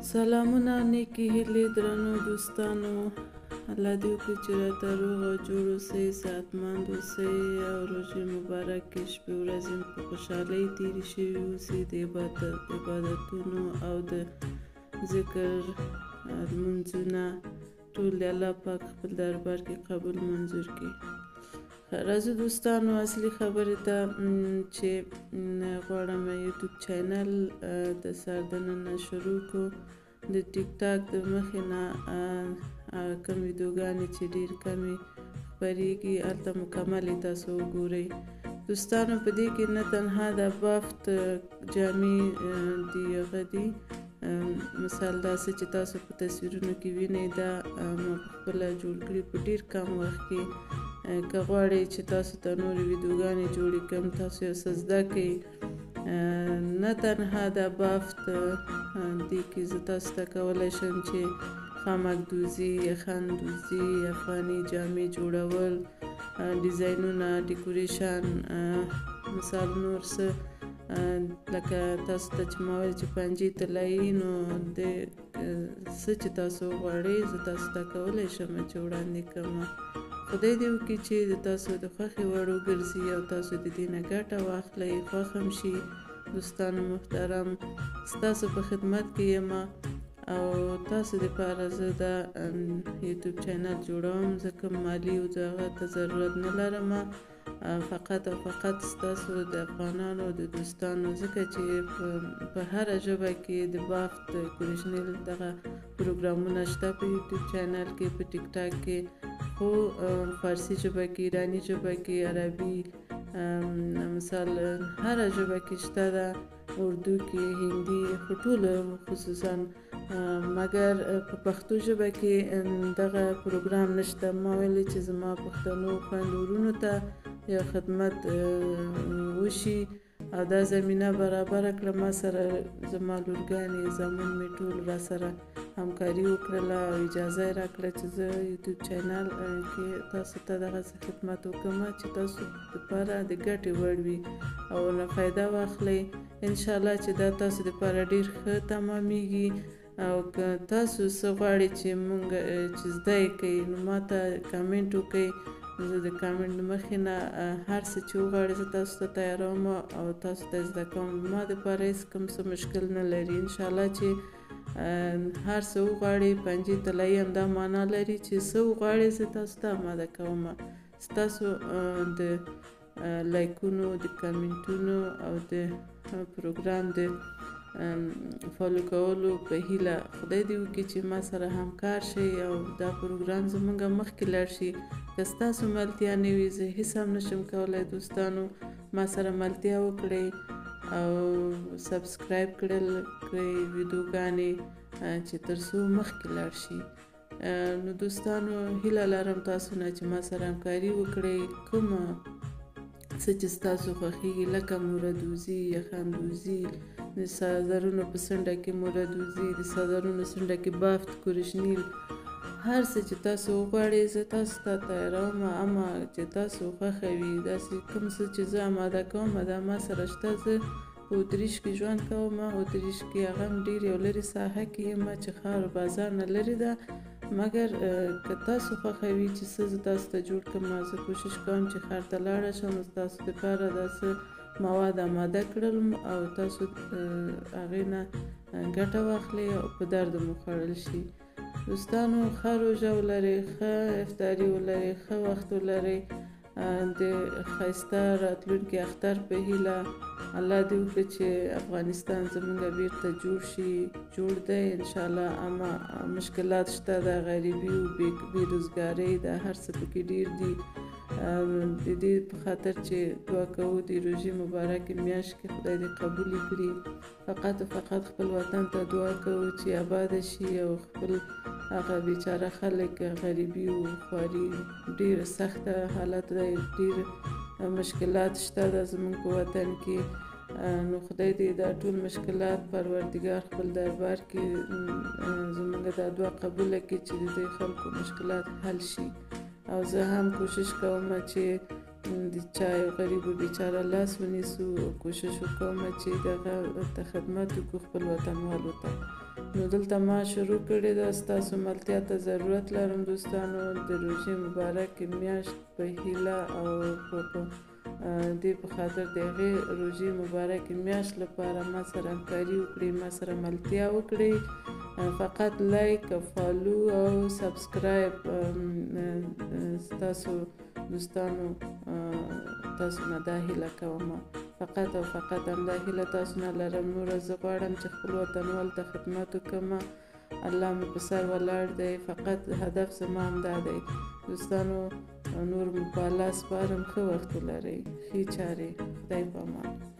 سلامونه نیکې هیلې درنو دوستانو، الله دې وکړي چې راته روغ او جوړ اوسئ، صحتمند اوسئ او روژې مبارکې شپې ورځې په خوشحالۍ تېرې شوې اوسي، د عبادتونو او د ذکر لمونځونه ټول د الله پاک خپل دربار کې قبول منظور کړي. راځو دوستانو اصلي خبرې ته چې غواړم یوټیوب چینل د سر دننه شروع کړو. د ټیک ټاک د مخې نه کم ویډیوګانې چې ډېر کمې خپرېږي هلته مکملې تاسو وګورئ. دوستانو په دې کې نه تنها د بافت جامې دي هغه دي، مثال داسې چې تاسو په تصویرونو کې وینئ دا ما پخپله جوړ کړي په ډېر کم وخت کې. که غواړئ چې تاسو ته نورې ویډیوګانې جوړې کړم، تاسو یو څه زده کړئ، نه تنها د بافت دې کې زه تاسو ته کولی شم چې خامک دوزي، یخن دوزي، افغاني جامې جوړول، ډیزاینونه، ډیکوریشن، مثال نور څه لکه تاسو ته چې ما ویل چې پنجې طلایي، نو د څه چې تاسو غواړئ زه تاسو ته کولی شم چې وړاندې کړم. خدای دې وکړي چې د تاسو د خوښې وړ وګرځي او تاسو د دې نه ګټه واخلئ، خوښ هم شي. دوستانو محترم، ستاسو په خدمت کې یم او تاسو دپاره زه دا یوټیوب چینل جوړوم، ځکه مالي او هغه ته ضرورت نه لرم، فقط او فقط ستاسو د افغانانو د دوستانو، ځکه چې په هره ژبه کې د بافت کوریشنل دغه پروګرامونه شته په یوټیوب چینل کې، په ټیک ټاک کې، خو فارسي ژبه کې، ایراني ژبه کې، عربي، مثال هره ژبه کې شته ده، اردو کې، هندي، خو ټوله خصوصا، مګر په پښتو ژبه کې دغه پروګرام نشته. ما ویلې چې زما پښتنو خویندو ورونو ته یو خدمت وشي او دا زمینه برابره کړه. ما سره زما لورګانې زامن مې ټول را سره همکاري وکړله او اجازه یې راکړه چې زه یوټیوب چینل کې تاسو ته دغسې خدمت وکړم چې تاسو دپاره د ګټې وړ وي او نه فایده واخلئ. انشاءالله چې دا تاسو دپاره ډېر ښه تمامیږي. او که تاسو څه غواړئ چې مونږ چې زده یې کوئ، نو ما ته کامنټ وکړئ، زه د کامنټ د مخې نه هر څه چې وغواړئ زه تاسو ته تیاروم او تاسو ته زده کوم. ما دپاره هېڅ کوم څه مشکل نه لري. انشاءالله چې هر څه وغواړئ، پنجې طلایي همدا معنا لري چې څه وغواړئ زه تاسو ته آماده کوم. ستاسو د لایکونو، د کامنټونو او د پروګرام د فالو کولو په هیله خدای دې وکړي چې ما سره همکار شئ او دا پروګرام زموږ مخکې لاړ شي. که ستاسو ملتیا نه وي زه هېڅ هم نشم کولی. دوستانو ما سره ملتیا وکړئ او سبسکرایب کړئ ویډیوګانې چې تر څو مخکې لاړ شي. نو دوستانو هیله لرم تاسو نه چې ما سره همکاري وکړئ، کومه څه چې ستاسو خوښېږي، لکه موردوزي، یخندوزي، د څادرونو په څنډه کې موردوزي، د څادرونو څنډه کې بافت کوریشنیل، هر څه چې تاسو وغواړئ زه تاسو ته تیاروم، اما چې تاسو خوښه وي. داسې کوم څه چې زه آماده کوم دا ما سره شته. زه په اتریش کې ژوند کوم، اتریش کې هغه هم ډېر یو لرې ساحه کې یم چې ښار او بازار نه لرې ده، مګر که تاسو خوښوي چې څه زه تاسو ته جوړ کړم، زه کوشش کوم چې ښار ته لاړه شم، ستاسو دپاره داسې مواد آماده کړم او تاسو هغې نه ګټه واخلئ او په درد مو خوړل شي. دوستانو ښه روژه ولرئ، ښه افطاري ولرئ، ښه وخت ولرئ، د ښایسته راتلونکي اختر په هیله. الله دې وکړي چې افغانستان زموږ بیرته جوړ شي. جوړ دی انشاءالله، اما مشکلات شته، د غریبي او بېروزګارۍ دا هر څه پکې ډېر دي. د دې په خاطر چې دعا کوو د روژې مبارکې میاشت کې خدای دې قبولې کړي. فقط او فقط خپل وطن ته دعا کوو چې آباده شي او خپل هغه بیچاره خلک، غریبي او خواري ډېره سخته حالت دی، ډېر مشکلات شته ده زموږ په وطن کې. نو خدای دې دا ټول مشکلات پروردګار خپل دربار کې زموږ دا دعا قبوله کړي چې د دې خلکو مشکلات حل شي. او زه هم کوشش کوم چې د چا یو غریب بیچاره لاس ونیسو او کوشش وکوم چې دغه ته خدمت وکړو خپل وطنوالو ته. نو دلته ما شروع کړې ده. ستاسو ملتیا ته ضرورت لرم دوستانو. د روژې مبارکې میاشت په هیله او دې په خاطر د هغې روژې مبارکې میاشت لپاره ما سره همکاري وکړئ، ما سره ملتیا وکړئ. فقط لایک او فالو او سبسکرایب ستاسو دوستانو تاسو نه دا هیله کوم. فقط او فقط همدا هیله تاسو نه لرم. نوره زه غواړم چې خپل وطنوال ته خدمت وکړم. الله مې په سر ولاړ دی. فقط هدف زما همدا دی. دوستانو نور مو په الله سپارم. ښه وخت ولرئ. ښې چارې. خدای په امان.